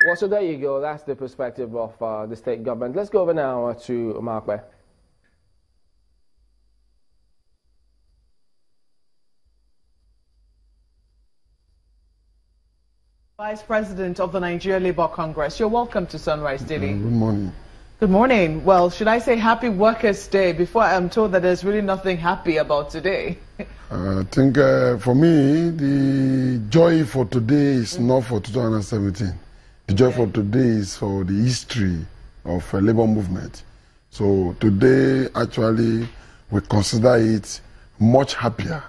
Well, so there you go. That's the perspective of the state government. Let's go over now to Markwe. Vice President of the Nigeria Labour Congress, you're welcome to Sunrise Daily. Good morning. Good morning. Well, should I say Happy Workers' Day before I'm told that there's really nothing happy about today? I think for me, the joy for today is not for 2017. The joy for today is for the history of labor movement. So today, actually, we consider it much happier.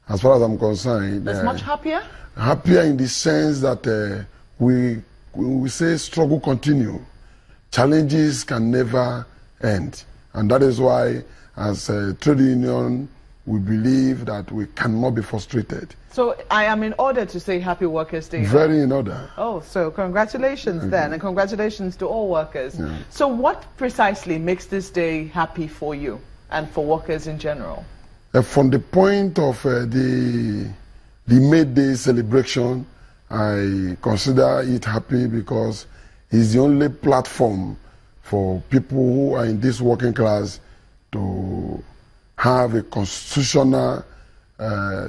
As far as I'm concerned. It's much happier? Happier in the sense that we say struggle continue. Challenges can never end. And that is why, as a trade union, we believe that we cannot be frustrated. So I am in order to say Happy Workers' Day. Very in order. Oh, so congratulations then, and congratulations to all workers. Yeah. So what precisely makes this day happy for you and for workers in general? From the point of the May Day celebration, I consider it happy because it's the only platform for people who are in this working class to have a constitutional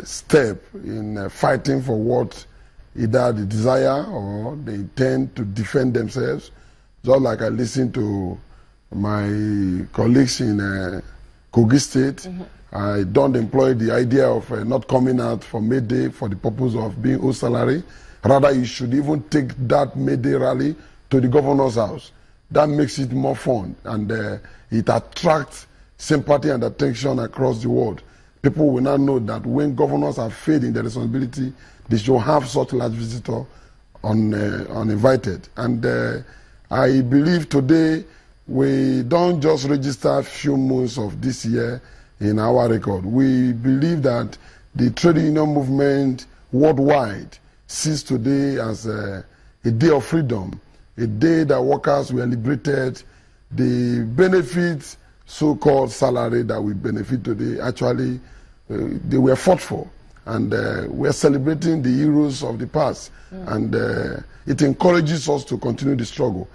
step in fighting for what either they desire or they intend to defend themselves. Just like I listened to my colleagues in Kogi State, I don't employ the idea of not coming out for May Day for the purpose of being owed salary. Rather, you should even take that May Day rally to the governor's house. That makes it more fun, and it attracts sympathy and attention across the world. People will now know that when governors have failed in their responsibility, they should have such large visitor uninvited. And I believe today we don't just register a few months of this year in our record. We believe that the trade union movement worldwide sees today as a day of freedom, a day that workers were liberated. The benefits, so-called salary that we benefit today, actually, they were fought for. And we're celebrating the heroes of the past. And it encourages us to continue the struggle.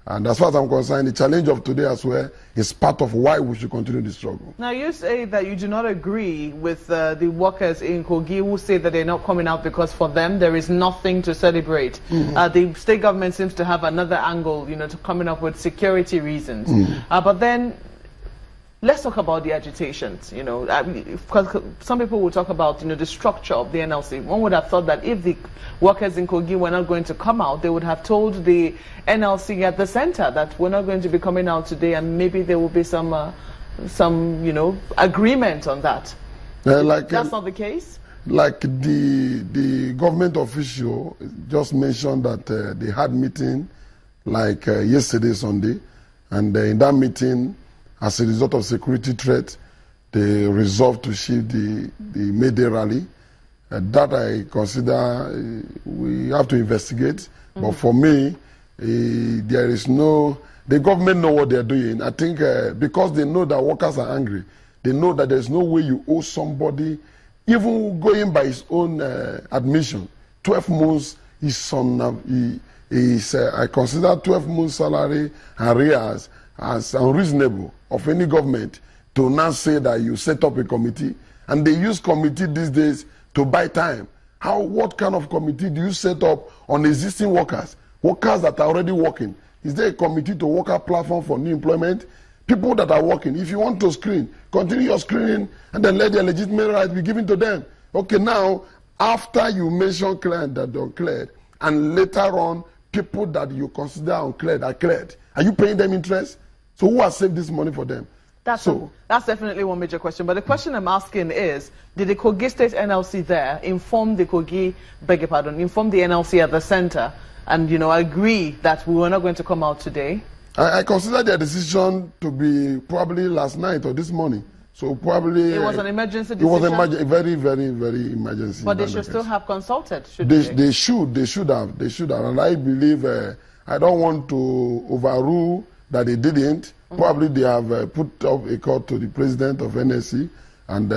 And as far as I'm concerned, the challenge of today as well is part of why we should continue the struggle. Now, you say that you do not agree with the workers in Kogi who say that they're not coming out because for them there is nothing to celebrate. The state government seems to have another angle, to coming up with security reasons. But then, let's talk about the agitations, because some people will talk about, the structure of the NLC. One would have thought that if the workers in Kogi were not going to come out, they would have told the NLC at the center that we're not going to be coming out today, and maybe there will be some agreement on that. That's not the case? Like the government official just mentioned that they had meeting like yesterday, Sunday, and in that meeting, as a result of security threat, they resolved to shift the May Day rally. That I consider we have to investigate. But for me, there is no... The government know what they're doing. I think because they know that workers are angry, they know that there's no way you owe somebody, even going by his own admission, 12 months is on... I consider 12 months salary arrears as unreasonable of any government to now say that you set up a committee, and they use committee these days to buy time. What kind of committee do you set up on existing workers that are already working? Is there a committee to worker platform for new employment? People that are working, if you want to screen, continue your screening and then let their legitimate rights be given to them. Okay, now, after you mention cleared that they're uncleared, and later on, people that you consider uncleared are cleared, are you paying them interest? So who has saved this money for them? That's definitely one major question. But the question I'm asking is, did the Kogi State NLC there inform the inform the NLC at the center and, agree that we were not going to come out today? I consider their decision to be probably last night or this morning. So probably... It was an emergency decision? It was a very, very, very emergency. But they should still have consulted, shouldn't they? They should have. And I believe, I don't want to overrule that they didn't. Probably they have put up a call to the president of NLC, and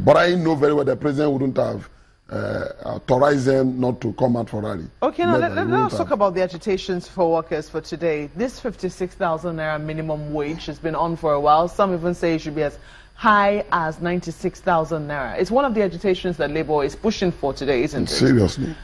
but I know very well the president wouldn't have authorize them not to come out for rally. Okay, now let's talk about the agitations for workers for today. This 56,000 naira minimum wage has been on for a while. Some even say it should be as high as 96,000 naira. It's one of the agitations that Labour is pushing for today, isn't it? Seriously.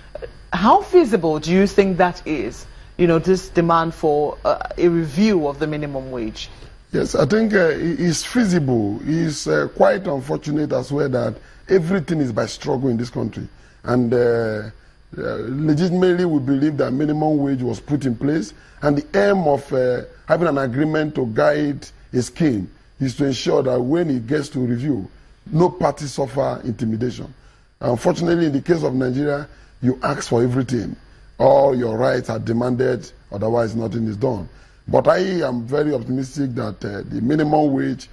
How feasible do you think that is, you know, this demand for a review of the minimum wage? Yes, I think it's feasible. It's quite unfortunate as well that everything is by struggle in this country. And legitimately we believe that minimum wage was put in place, and the aim of having an agreement to guide a scheme is to ensure that when it gets to review, no party suffer intimidation. Unfortunately, in the case of Nigeria, you ask for everything. All your rights are demanded, otherwise nothing is done. But I am very optimistic that the minimum wage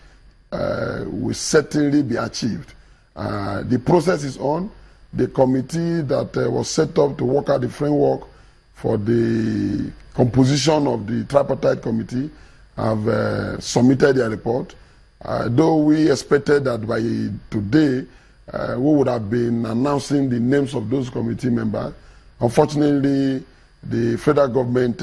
will certainly be achieved. The process is on. The committee that was set up to work out the framework for the composition of the tripartite committee have submitted their report. Though we expected that by today we would have been announcing the names of those committee members. Unfortunately, the federal government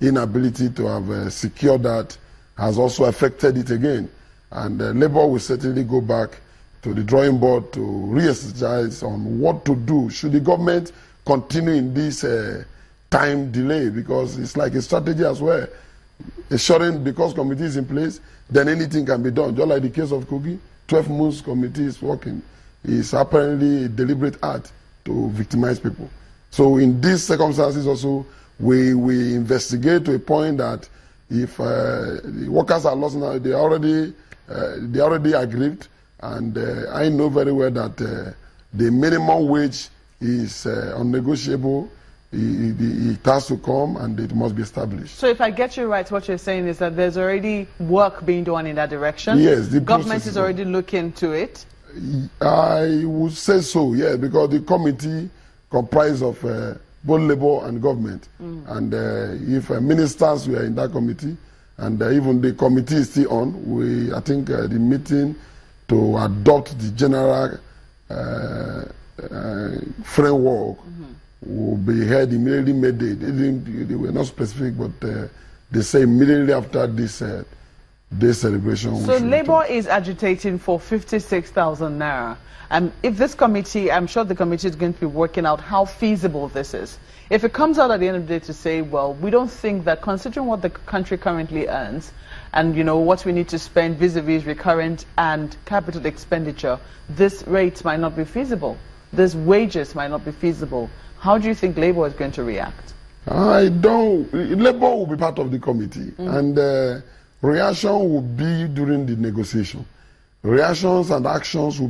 inability to have secured that has also affected it again. And Labour will certainly go back to the drawing board to re-strategize on what to do. Should the government continue in this time delay? Because it's like a strategy as well. Assuring because committee is in place, then anything can be done. Just like the case of Kogi, 12 months committee is working. It's apparently a deliberate act to victimize people. So in these circumstances also, we investigate to a point that if the workers are lost now, they already aggrieved, and I know very well that the minimum wage is unnegotiable. It has to come and it must be established. So if I get you right, what you're saying is that there's already work being done in that direction? Yes. The government is already looking into it? I would say so, yes, because the committee comprises of both Labour and government. And if ministers were in that committee, and even the committee is still on, I think the meeting to adopt the general framework will be held immediately midday. They were not specific, but they say immediately after this celebration. So Labour is agitating for 56,000 naira. And if this committee, I'm sure the committee is going to be working out how feasible this is. If it comes out at the end of the day to say, well, we don't think that considering what the country currently earns and, you know, what we need to spend vis-a-vis recurrent and capital expenditure, this rate might not be feasible. This wages might not be feasible. How do you think Labour is going to react? Labour will be part of the committee, and reaction will be during the negotiation. Reactions and actions will